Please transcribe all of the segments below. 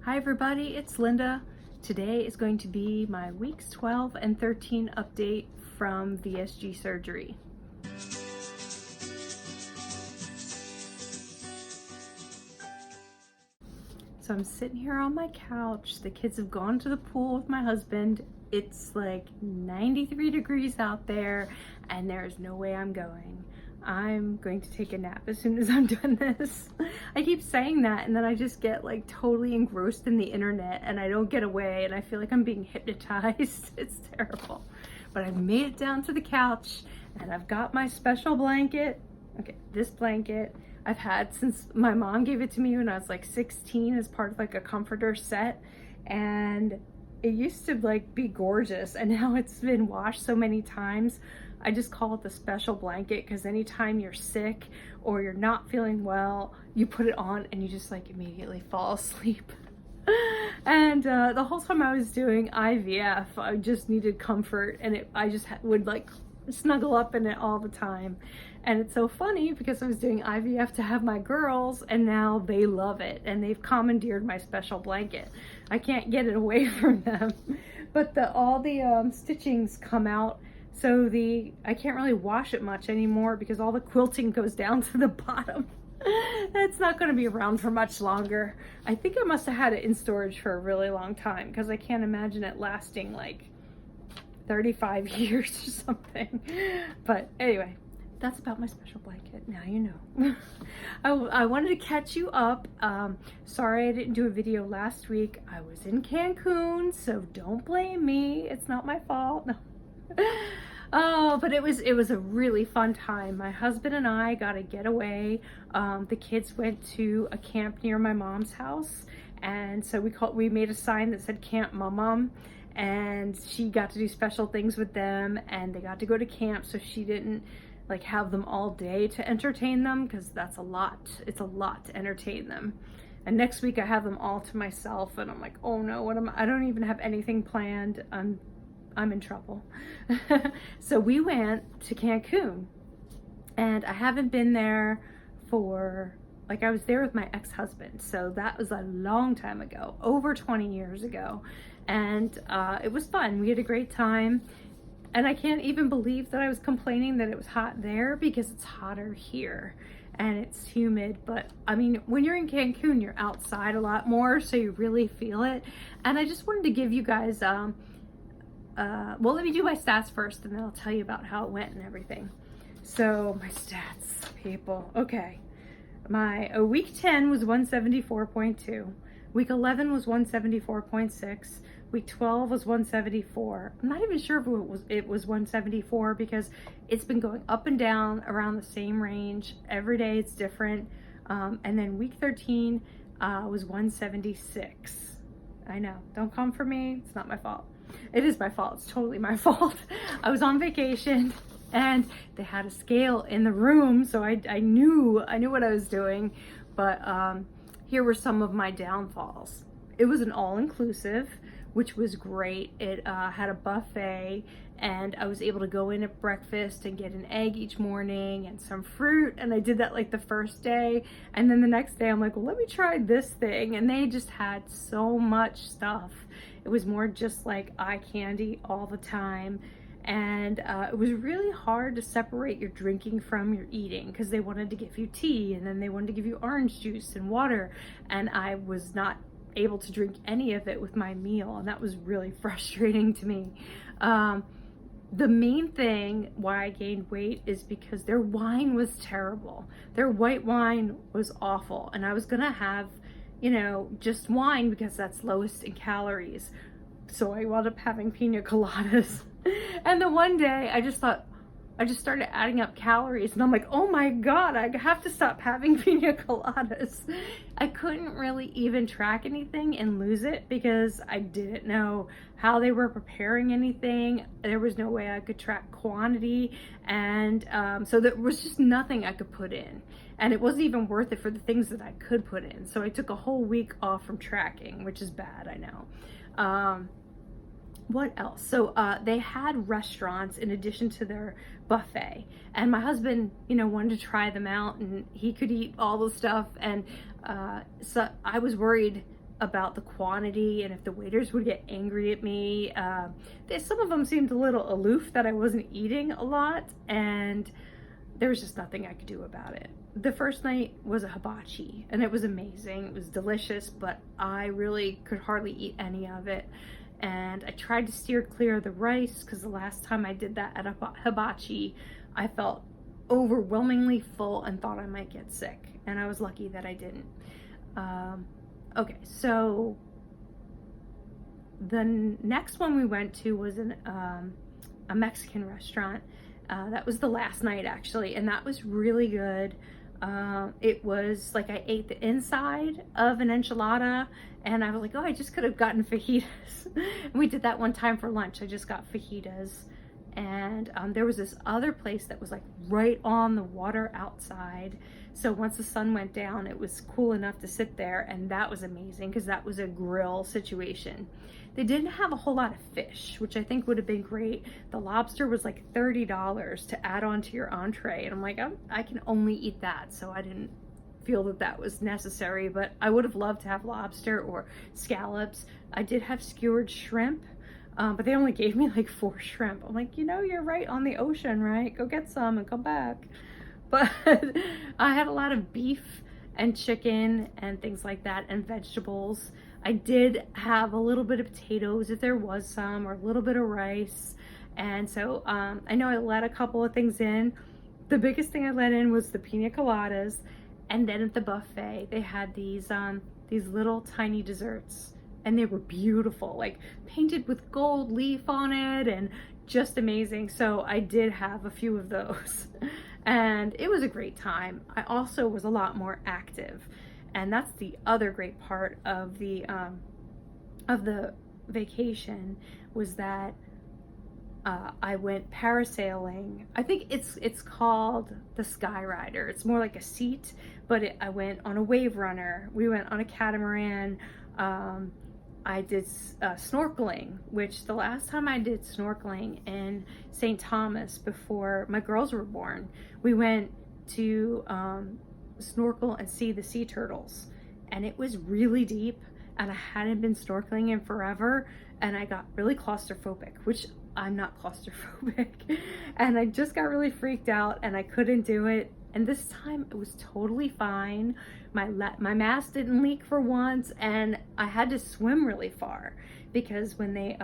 Hi everybody, it's Linda. Today is going to be my weeks 12 and 13 update from VSG surgery. So I'm sitting here on my couch. The kids have gone to the pool with my husband. It's like 93 degrees out there and there's no way I'm going. I'm going to take a nap as soon as I'm done this. I keep saying that and then I just get like totally engrossed in the internet and I don't get away and I feel like I'm being hypnotized. It's terrible. But I've made it down to the couch and I've got my special blanket. Okay, this blanket I've had since my mom gave it to me when I was like 16 as part of like a comforter set, and it used to like be gorgeous and now it's been washed so many times. I just call it the special blanket because anytime you're sick or you're not feeling well, you put it on and you just like immediately fall asleep. And the whole time I was doing IVF, I just needed comfort and I just would like snuggle up in it all the time. And it's so funny because I was doing IVF to have my girls and now they love it and they've commandeered my special blanket. I can't get it away from them. But all the stitchings come out. So I can't really wash it much anymore because all the quilting goes down to the bottom. It's not going to be around for much longer. I think I must have had it in storage for a really long time because I can't imagine it lasting like 35 years or something. But anyway, that's about my special blanket. Now you know. I wanted to catch you up. Sorry I didn't do a video last week. I was in Cancun, so don't blame me. It's not my fault. No. Oh, but it was a really fun time. My husband and I got a getaway. The kids went to a camp near my mom's house, and so we made a sign that said Camp Mom, and she got to do special things with them, and they got to go to camp, so she didn't like have them all day to entertain them because that's a lot. It's a lot to entertain them. And next week I have them all to myself, and I'm like, oh no, I don't even have anything planned. I'm in trouble. So we went to Cancun, and I haven't been there for, like, I was there with my ex-husband, so that was a long time ago, over 20 years ago, and it was fun. We had a great time, and I can't even believe that I was complaining that it was hot there because it's hotter here and it's humid. But I mean, when you're in Cancun, you're outside a lot more, so you really feel it. And I just wanted to give you guys well, let me do my stats first and then I'll tell you about how it went and everything. So my stats, people. Okay. My week 10 was 174.2. Week 11 was 174.6. Week 12 was 174. I'm not even sure if it was 174 because it's been going up and down around the same range. Every day it's different. And then week 13 was 176. I know. Don't come for me. It's not my fault. It is my fault. It's totally my fault. I was on vacation and they had a scale in the room, so I knew what I was doing. But here were some of my downfalls. It was an all-inclusive, which was great. It had a buffet, and I was able to go in at breakfast and get an egg each morning and some fruit, and I did that like the first day, and then the next day I'm like, well, let me try this thing, and they just had so much stuff. It was more just like eye candy all the time, and it was really hard to separate your drinking from your eating because they wanted to give you tea and then they wanted to give you orange juice and water, and I was not able to drink any of it with my meal, and that was really frustrating to me. The main thing why I gained weight is because their wine was terrible. Their white wine was awful, and I was gonna have, you know, just wine because that's lowest in calories. So I wound up having pina coladas. And the one day I just started adding up calories and I'm like, oh my God, I have to stop having pina coladas. I couldn't really even track anything and lose it because I didn't know how they were preparing anything. There was no way I could track quantity. And so there was just nothing I could put in. And it wasn't even worth it for the things that I could put in. So I took a whole week off from tracking, which is bad, I know. What else? So they had restaurants in addition to their buffet, and my husband, you know, wanted to try them out and he could eat all the stuff, and so I was worried about the quantity and if the waiters would get angry at me. Some of them seemed a little aloof that I wasn't eating a lot, and there was just nothing I could do about it. The first night was a hibachi, and it was amazing. It was delicious, but I really could hardly eat any of it. And I tried to steer clear of the rice because the last time I did that at a hibachi, I felt overwhelmingly full and thought I might get sick. And I was lucky that I didn't. Okay, so the next one we went to was a Mexican restaurant. That was the last night, actually, and that was really good. It was like I ate the inside of an enchilada, and I was like, oh, I just could have gotten fajitas. And we did that one time for lunch. I just got fajitas. And there was this other place that was like right on the water outside. So once the sun went down, it was cool enough to sit there, and that was amazing because that was a grill situation. They didn't have a whole lot of fish, which I think would have been great. The lobster was like $30 to add on to your entree, and I'm like, I can only eat that, so I didn't feel that that was necessary, but I would have loved to have lobster or scallops. I did have skewered shrimp, but they only gave me like 4 shrimp. I'm like, you're right on the ocean, right? Go get some and come back. But I had a lot of beef and chicken and things like that, and vegetables. I did have a little bit of potatoes if there was some, or a little bit of rice. And so I know I let a couple of things in. The biggest thing I let in was the pina coladas. And then at the buffet, they had these little tiny desserts, and they were beautiful, like painted with gold leaf on it, and just amazing. So I did have a few of those. And it was a great time. I also was a lot more active, and that's the other great part of the vacation, was that I went parasailing. I think it's called the Skyrider. It's more like a seat, but I went on a wave runner. We went on a catamaran. I did snorkeling, which the last time I did snorkeling in St. Thomas before my girls were born, we went to snorkel and see the sea turtles, and it was really deep, and I hadn't been snorkeling in forever, and I got really claustrophobic, which I'm not claustrophobic, and I just got really freaked out, and I couldn't do it. And this time it was totally fine. My mask didn't leak for once, and I had to swim really far because when they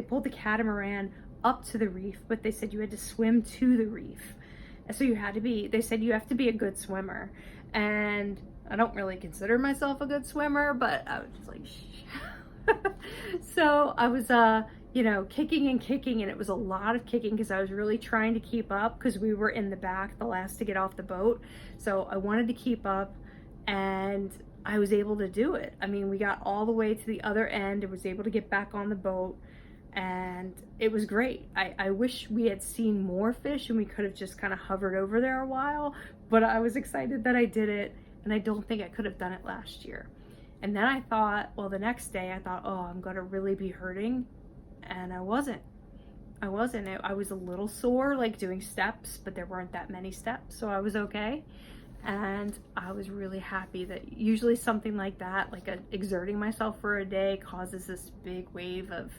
pulled the catamaran up to the reef, but they said you had to swim to the reef. So they said you have to be a good swimmer. And I don't really consider myself a good swimmer, but I was just like, so I was, kicking and kicking, and it was a lot of kicking because I was really trying to keep up because we were in the back, the last to get off the boat. So I wanted to keep up, and I was able to do it. I mean, we got all the way to the other end and was able to get back on the boat, and it was great. I wish we had seen more fish and we could have just kind of hovered over there a while, but I was excited that I did it, and I don't think I could have done it last year. And then I thought, well, the next day I thought, oh, I'm gonna really be hurting, and I wasn't. I was a little sore, like doing steps, but there weren't that many steps, so I was okay. And I was really happy that usually something like that, like exerting myself for a day, causes this big wave of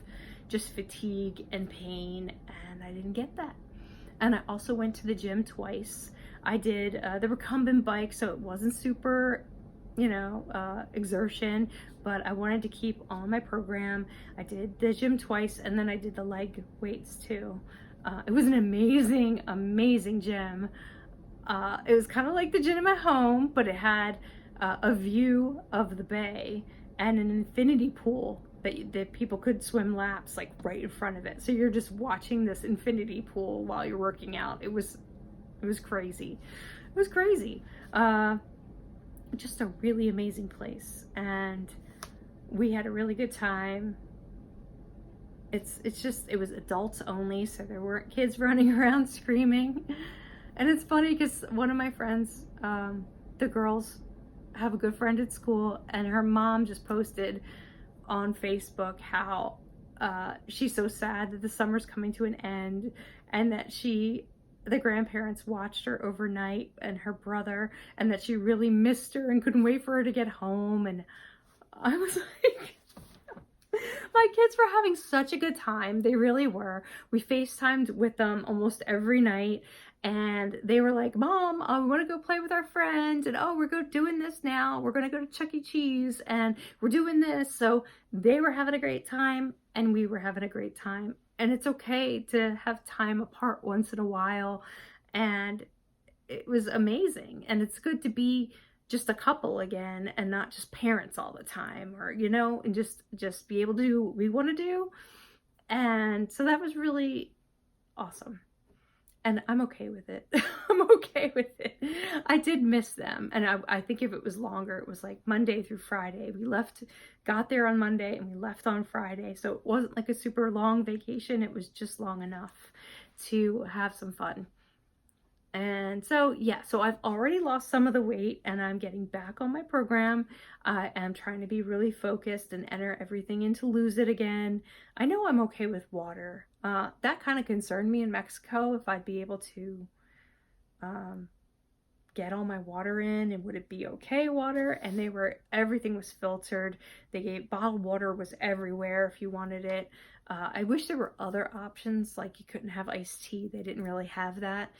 just fatigue and pain, and I didn't get that. And I also went to the gym twice. I did the recumbent bike, so it wasn't super, exertion, but I wanted to keep on my program. I did the gym twice, and then I did the leg weights too. It was an amazing, amazing gym. It was kind of like the gym at home, but it had a view of the bay and an infinity pool that people could swim laps like right in front of it. So you're just watching this infinity pool while you're working out. It was crazy. It was crazy. Just a really amazing place, and we had a really good time. It was adults only, so there weren't kids running around screaming. And it's funny because one of my friends, the girls have a good friend at school, and her mom just posted on Facebook how she's so sad that the summer's coming to an end, and that the grandparents watched her overnight, and her brother, and that she really missed her and couldn't wait for her to get home. And I was like, my kids were having such a good time. They really were. We FaceTimed with them almost every night. And they were like, Mom, we want to go play with our friends. And oh, we're doing this now. We're going to go to Chuck E. Cheese and we're doing this. So they were having a great time and we were having a great time. And it's okay to have time apart once in a while. And it was amazing. And it's good to be just a couple again and not just parents all the time, or, you know, and just be able to do what we want to do. And so that was really awesome. And I'm okay with it. I'm okay with it. I did miss them. And I think if it was longer, it was like Monday through Friday. We got there on Monday and we left on Friday. So it wasn't like a super long vacation. It was just long enough to have some fun. And so, yeah, so I've already lost some of the weight and I'm getting back on my program. I'm trying to be really focused and enter everything in to lose it again. I know I'm okay with water. That kind of concerned me in Mexico, if I'd be able to get all my water in and would it be okay water. And everything was filtered. Bottled water was everywhere if you wanted it. I wish there were other options, like you couldn't have iced tea. They didn't really have that.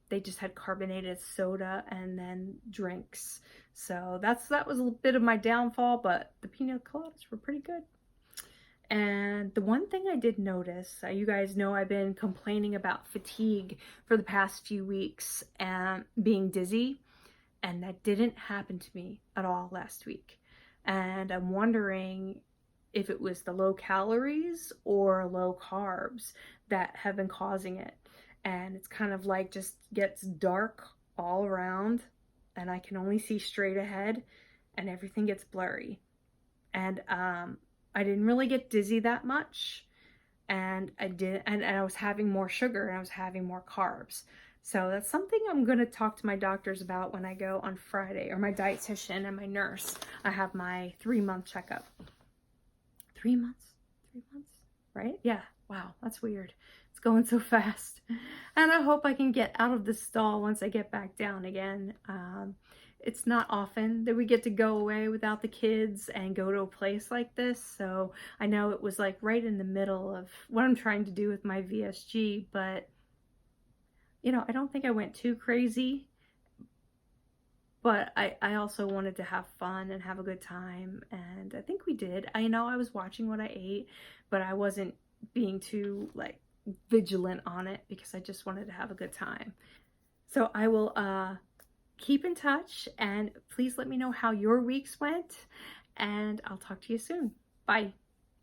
They just had carbonated soda and then drinks. So that was a bit of my downfall, but the pina coladas were pretty good. And the one thing I did notice, you guys know I've been complaining about fatigue for the past few weeks and being dizzy, and that didn't happen to me at all last week. And I'm wondering if it was the low calories or low carbs that have been causing it. And it's kind of like just gets dark all around and I can only see straight ahead and everything gets blurry. And I didn't really get dizzy that much, and I was having more sugar and I was having more carbs. So that's something I'm going to talk to my doctors about when I go on Friday, or my dietitian and my nurse. I have my 3-month checkup. 3 months? 3 months? Right? Yeah. Wow, that's weird. It's going so fast. And I hope I can get out of the stall once I get back down again. It's not often that we get to go away without the kids and go to a place like this. So I know it was like right in the middle of what I'm trying to do with my VSG, but you know, I don't think I went too crazy, but I also wanted to have fun and have a good time. And I think we did. I know I was watching what I ate, but I wasn't being too like vigilant on it because I just wanted to have a good time. So I will keep in touch and please let me know how your weeks went, and I'll talk to you soon. Bye.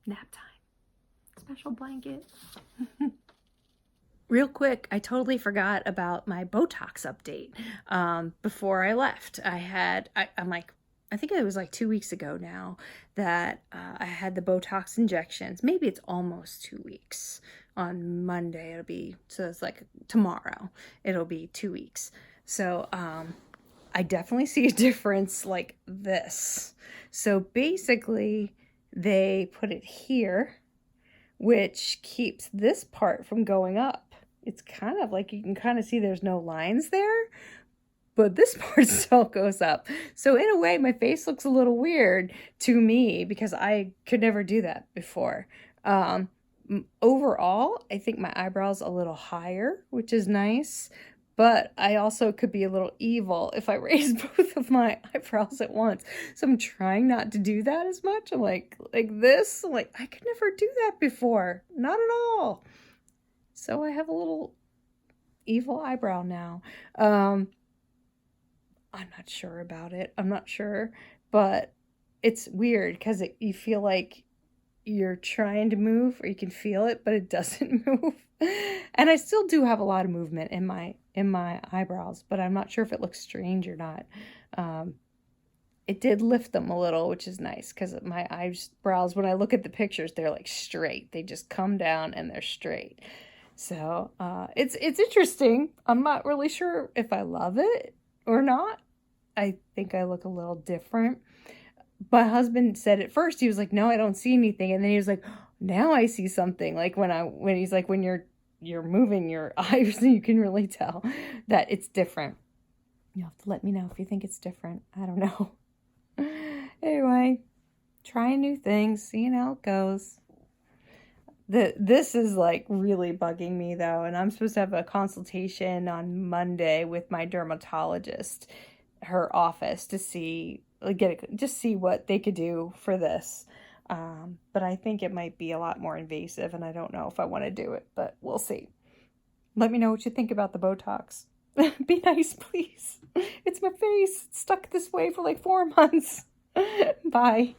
Nap time. Special blanket. Real quick, I totally forgot about my Botox update. Before I left, I think it was like 2 weeks ago now that I had the Botox injections. Maybe it's almost 2 weeks. On Monday, so it's like tomorrow, it'll be 2 weeks. So I definitely see a difference like this. So basically, they put it here, which keeps this part from going up. It's kind of like you can kind of see there's no lines there, but this part still goes up. So in a way, my face looks a little weird to me because I could never do that before. Overall, I think my eyebrows a little higher, which is nice, but I also could be a little evil if I raise both of my eyebrows at once. So I'm trying not to do that as much. I'm like this, like I could never do that before, not at all. So I have a little evil eyebrow now. I'm not sure about it. I'm not sure, but it's weird because you feel like you're trying to move, or you can feel it, but it doesn't move. And I still do have a lot of movement in my eyebrows, but I'm not sure if it looks strange or not. It did lift them a little, which is nice because my eyebrows, when I look at the pictures, they're like straight. They just come down and they're straight. So it's interesting. I'm not really sure if I love it or not. I think I look a little different. My husband said at first, he was like, no, I don't see anything. And then he was like, now I see something. Like when he's like, when you're moving your eyes, you can really tell that it's different. You'll have to let me know if you think it's different. I don't know. Anyway, trying new things, seeing how it goes. This is like really bugging me though, and I'm supposed to have a consultation on Monday with my dermatologist, her office, to see, just see what they could do for this. But I think it might be a lot more invasive, and I don't know if I want to do it, but we'll see. Let me know what you think about the Botox. Be nice, please. It's my face. It's stuck this way for like 4 months. Bye.